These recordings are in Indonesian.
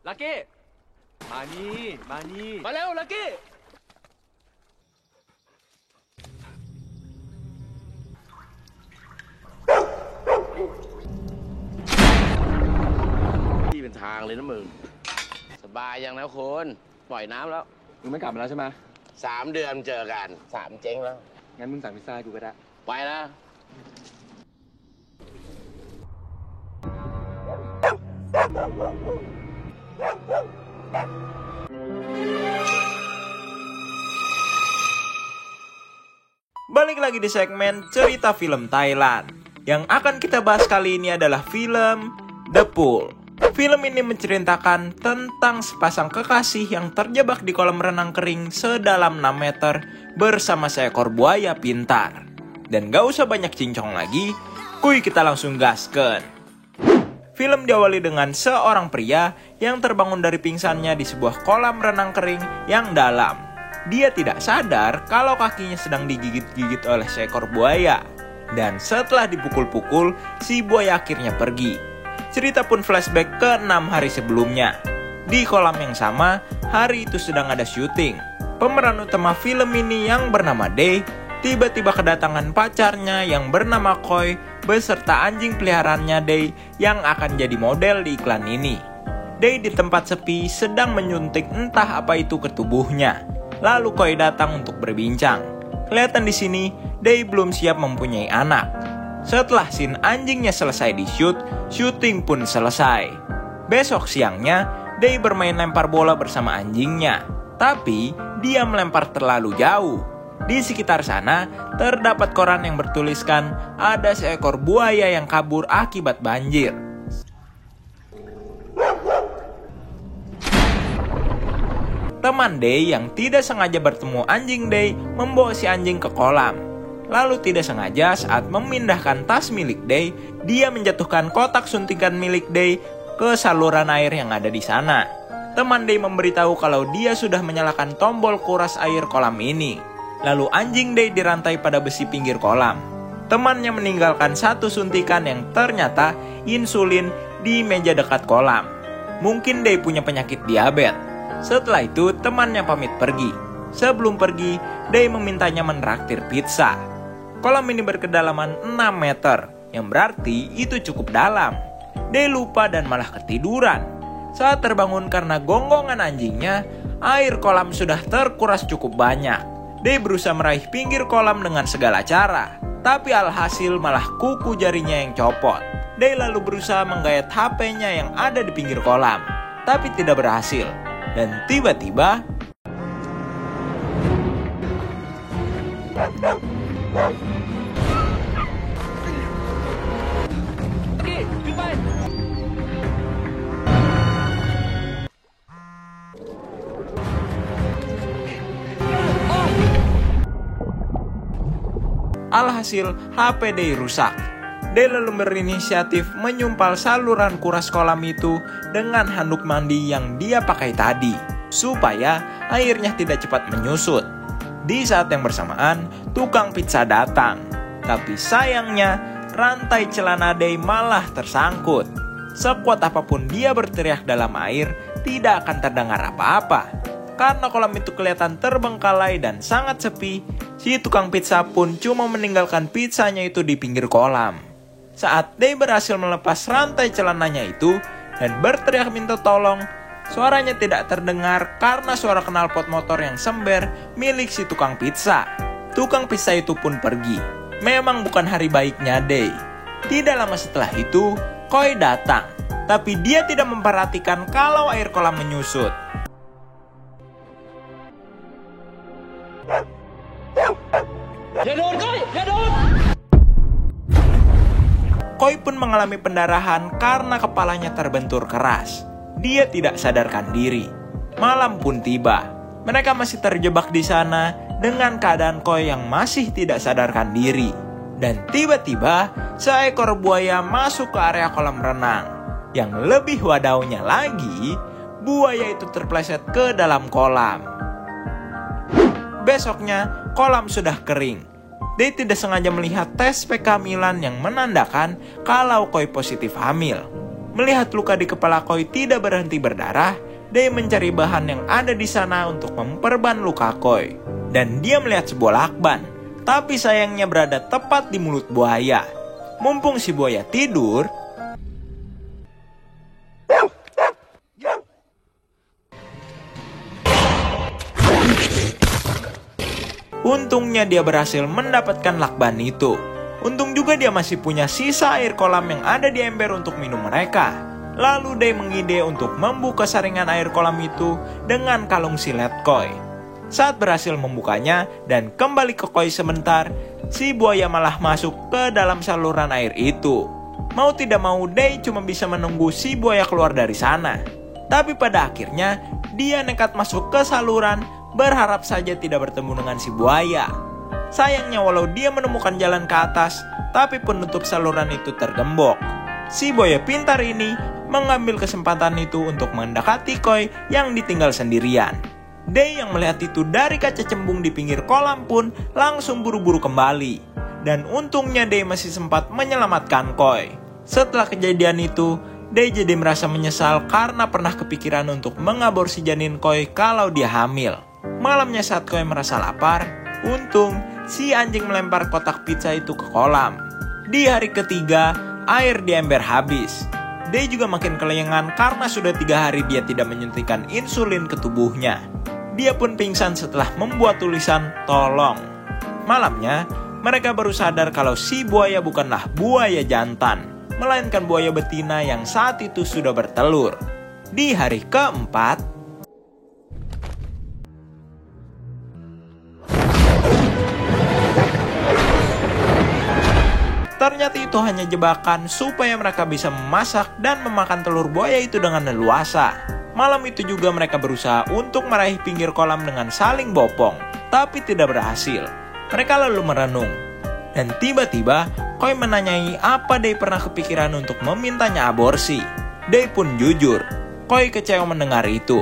ลักกี้มานี่มาเร็วลักกี้ที่เป็นทางเลยนะมึงสบายยังแล้วคุณปล่อยน้ำแล้ว มึงไม่กลับมาแล้วใช่ไหม 3 เดือนเจอกัน3เจ๊งแล้ว งั้นมึงสั่งพิซซ่าให้กูก็ได้ ไปนะ Balik lagi di segmen cerita film Thailand. Yang akan kita bahas kali ini adalah film The Pool. Film ini menceritakan tentang sepasang kekasih yang terjebak di kolam renang kering sedalam 6 meter bersama seekor buaya pintar. Dan gak usah banyak cincong lagi, kuy kita langsung gasken. Film diawali dengan seorang pria yang terbangun dari pingsannya di sebuah kolam renang kering yang dalam. Dia tidak sadar kalau kakinya sedang digigit-gigit oleh seekor buaya. Dan setelah dipukul-pukul, si buaya akhirnya pergi. Cerita pun flashback ke 6 hari sebelumnya. Di kolam yang sama, hari itu sedang ada syuting. Pemeran utama film ini yang bernama Dae tiba-tiba kedatangan pacarnya yang bernama Koi beserta anjing peliharaannya Dae yang akan jadi model di iklan ini. Dae di tempat sepi sedang menyuntik entah apa itu ke tubuhnya. Lalu Koi datang untuk berbincang. Kelihatan di sini Dae belum siap mempunyai anak. Setelah scene anjingnya selesai di shoot, syuting pun selesai. Besok siangnya, Dae bermain lempar bola bersama anjingnya. Tapi, dia melempar terlalu jauh. Di sekitar sana, terdapat koran yang bertuliskan ada seekor buaya yang kabur akibat banjir. Teman Dae yang tidak sengaja bertemu anjing Dae membawa si anjing ke kolam. Lalu tidak sengaja saat memindahkan tas milik Dae, dia menjatuhkan kotak suntikan milik Dae ke saluran air yang ada di sana. Teman Dae memberitahu kalau dia sudah menyalakan tombol kuras air kolam ini. Lalu anjing Dae dirantai pada besi pinggir kolam. Temannya meninggalkan satu suntikan yang ternyata insulin di meja dekat kolam. Mungkin Dae punya penyakit diabetes. Setelah itu, temannya pamit pergi. Sebelum pergi, Dae memintanya menraktir pizza. Kolam ini berkedalaman 6 meter, yang berarti itu cukup dalam. Dae lupa dan malah ketiduran. Saat terbangun karena gonggongan anjingnya, air kolam sudah terkuras cukup banyak. Dae berusaha meraih pinggir kolam dengan segala cara, tapi alhasil malah kuku jarinya yang copot. Dae lalu berusaha menggayat HP-nya yang ada di pinggir kolam, tapi tidak berhasil. Dan tiba-tiba alhasil HP Dae rusak. Dae lalu berinisiatif menyumpal saluran kuras kolam itu dengan handuk mandi yang dia pakai tadi, supaya airnya tidak cepat menyusut. Di saat yang bersamaan, tukang pizza datang. Tapi sayangnya, rantai celana Dae malah tersangkut. Sekuat apapun dia berteriak dalam air, tidak akan terdengar apa-apa. Karena kolam itu kelihatan terbengkalai dan sangat sepi, si tukang pizza pun cuma meninggalkan pizzanya itu di pinggir kolam. Saat Dae berhasil melepas rantai celananya itu dan berteriak minta tolong, suaranya tidak terdengar karena suara knalpot motor yang sember milik si tukang pizza. Tukang pizza itu pun pergi. Memang bukan hari baiknya Dae. Tidak lama setelah itu, Koi datang. Tapi dia tidak memperhatikan kalau air kolam menyusut. Koi pun mengalami pendarahan karena kepalanya terbentur keras. Dia tidak sadarkan diri. Malam pun tiba. Mereka masih terjebak di sana dengan keadaan Koi yang masih tidak sadarkan diri. Dan tiba-tiba seekor buaya masuk ke area kolam renang. Yang lebih wadaunya lagi, buaya itu terpleset ke dalam kolam. Besoknya, kolam sudah kering. Dae tidak sengaja melihat tes kehamilan yang menandakan kalau Koi positif hamil. Melihat luka di kepala Koi tidak berhenti berdarah, Day mencari bahan yang ada di sana untuk memperban luka Koi. Dan dia melihat sebuah lakban, tapi sayangnya berada tepat di mulut buaya. Mumpung si buaya tidur, untungnya dia berhasil mendapatkan lakban itu. Untung juga dia masih punya sisa air kolam yang ada di ember untuk minum mereka. Lalu Day mengide untuk membuka saringan air kolam itu dengan kalung silet Koi. Saat berhasil membukanya dan kembali ke Koi sebentar, si buaya malah masuk ke dalam saluran air itu. Mau tidak mau, Day cuma bisa menunggu si buaya keluar dari sana. Tapi pada akhirnya, dia nekat masuk ke saluran, berharap saja tidak bertemu dengan si buaya. Sayangnya walau dia menemukan jalan ke atas, tapi penutup saluran itu tergembok. Si buaya pintar ini mengambil kesempatan itu untuk mendekati Koi yang ditinggal sendirian. Day yang melihat itu dari kaca cembung di pinggir kolam pun langsung buru-buru kembali. Dan untungnya Day masih sempat menyelamatkan Koi. Setelah kejadian itu, Day jadi merasa menyesal karena pernah kepikiran untuk mengaborsi janin Koi kalau dia hamil. Malamnya saat Koi merasa lapar, untung si anjing melempar kotak pizza itu ke kolam. Di hari ketiga, air di ember habis. Day juga makin kelengan karena sudah 3 hari dia tidak menyuntikkan insulin ke tubuhnya. Dia pun pingsan setelah membuat tulisan tolong. Malamnya, mereka baru sadar kalau si buaya bukanlah buaya jantan, melainkan buaya betina yang saat itu sudah bertelur. Di hari keempat, ternyata itu hanya jebakan supaya mereka bisa memasak dan memakan telur buaya itu dengan leluasa. Malam itu juga mereka berusaha untuk meraih pinggir kolam dengan saling bopong, tapi tidak berhasil. Mereka lalu merenung. Dan tiba-tiba, Koi menanyai apa Day pernah kepikiran untuk memintanya aborsi. Day pun jujur. Koi kecewa mendengar itu.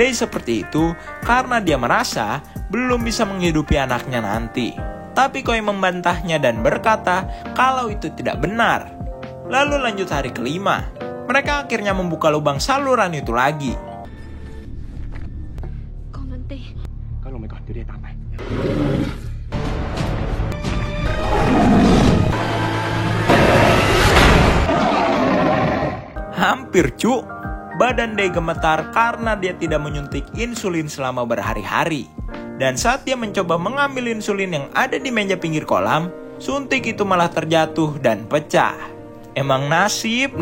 Day seperti itu karena dia merasa belum bisa menghidupi anaknya nanti. Tapi Koi membantahnya dan berkata kalau itu tidak benar. Lalu lanjut hari kelima. Mereka akhirnya membuka lubang saluran itu lagi. Hampir cu. Badan Day gemetar karena dia tidak menyuntik insulin selama berhari-hari. Dan saat dia mencoba mengambil insulin yang ada di meja pinggir kolam, suntik itu malah terjatuh dan pecah. Emang nasib.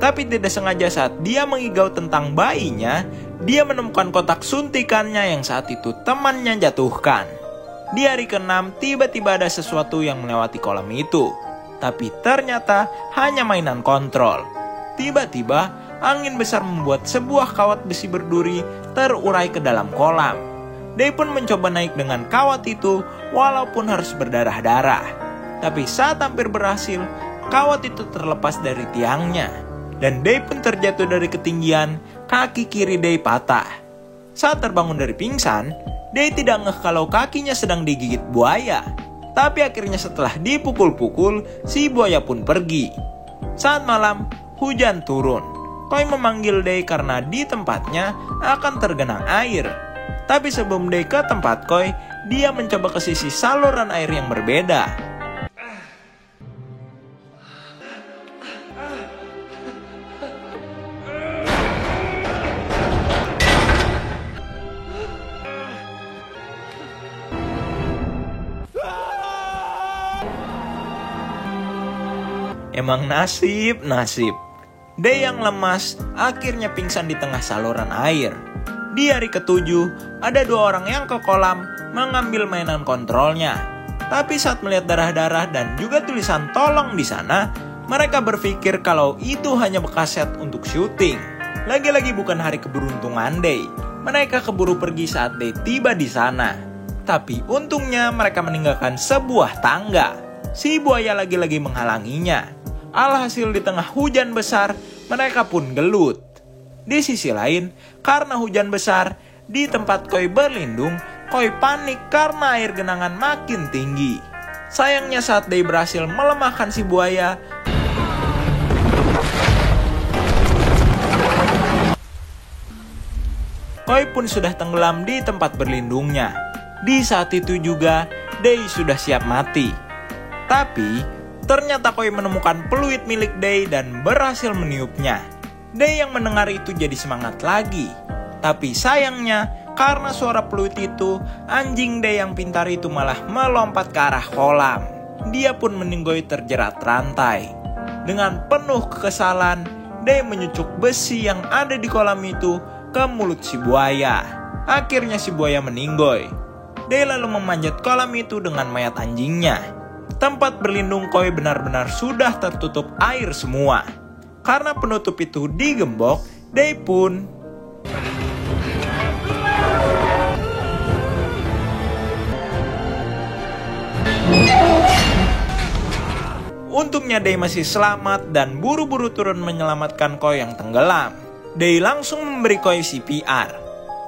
Tapi tidak sengaja saat dia mengigau tentang bayinya, dia menemukan kotak suntikannya yang saat itu temannya jatuhkan. Di hari ke-6, tiba-tiba ada sesuatu yang melewati kolam itu. Tapi ternyata hanya mainan kontrol. Tiba-tiba, angin besar membuat sebuah kawat besi berduri terurai ke dalam kolam. Day pun mencoba naik dengan kawat itu walaupun harus berdarah-darah. Tapi saat hampir berhasil, kawat itu terlepas dari tiangnya. Dan Day pun terjatuh dari ketinggian, kaki kiri Day patah. Saat terbangun dari pingsan, Day tidak ngeh kalau kakinya sedang digigit buaya. Tapi akhirnya setelah dipukul-pukul, si buaya pun pergi. Saat malam, hujan turun. Koi memanggil Day karena di tempatnya akan tergenang air. Tapi sebelum Day ke tempat Koi, dia mencoba ke sisi saluran air yang berbeda. Emang nasib. Day yang lemas akhirnya pingsan di tengah saluran air. Di hari ke-7, ada 2 orang yang ke kolam mengambil mainan kontrolnya. Tapi saat melihat darah-darah dan juga tulisan tolong di sana, mereka berpikir kalau itu hanya bekas set untuk syuting. Lagi-lagi bukan hari keberuntungan Day. Mereka keburu pergi saat Day tiba di sana. Tapi untungnya mereka meninggalkan sebuah tangga. Si buaya lagi-lagi menghalanginya. Alhasil di tengah hujan besar, mereka pun gelut. Di sisi lain, karena hujan besar, di tempat Koi berlindung, Koi panik karena air genangan makin tinggi. Sayangnya saat Day berhasil melemahkan si buaya, Koi pun sudah tenggelam di tempat berlindungnya. Di saat itu juga, Day sudah siap mati. Tapi, ternyata Koi menemukan peluit milik Day dan berhasil meniupnya. Day yang mendengar itu jadi semangat lagi. Tapi sayangnya, karena suara peluit itu, anjing Day yang pintar itu malah melompat ke arah kolam. Dia pun meninggoy terjerat rantai. Dengan penuh kekesalan, Day menyucuk besi yang ada di kolam itu ke mulut si buaya. Akhirnya si buaya meninggoy. Day lalu memanjat kolam itu dengan mayat anjingnya. Tempat berlindung Koi benar-benar sudah tertutup air semua. Karena penutup itu digembok, Day pun untungnya Day masih selamat dan buru-buru turun menyelamatkan Koi yang tenggelam. Day langsung memberi Koi CPR.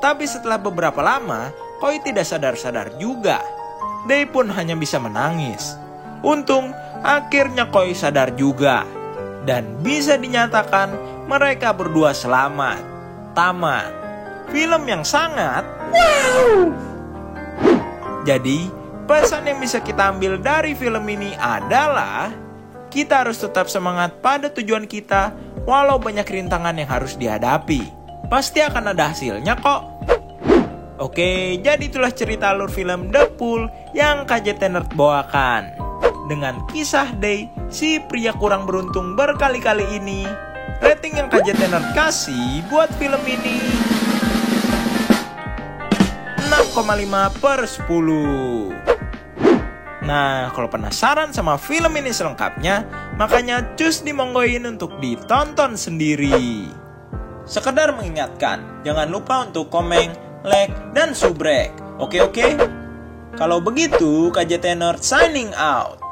Tapi setelah beberapa lama, Koi tidak sadar-sadar juga. Day pun hanya bisa menangis. Untung, akhirnya Koi sadar juga. Dan bisa dinyatakan mereka berdua selamat. Tamat. Film yang sangat wow! Jadi, pesan yang bisa kita ambil dari film ini adalah kita harus tetap semangat pada tujuan kita walau banyak rintangan yang harus dihadapi. Pasti akan ada hasilnya kok. Oke, jadi itulah cerita alur film The Pool yang KJT Nerd bawakan. Dengan kisah Day, si pria kurang beruntung berkali-kali ini. Rating yang KJT Nerd kasih buat film ini 6,5/10. Nah, kalau penasaran sama film ini selengkapnya, makanya cus dimonggoin untuk ditonton sendiri. Sekedar mengingatkan, jangan lupa untuk komen, like, dan subrek. Oke? Kalau begitu, KJT Nerd signing out.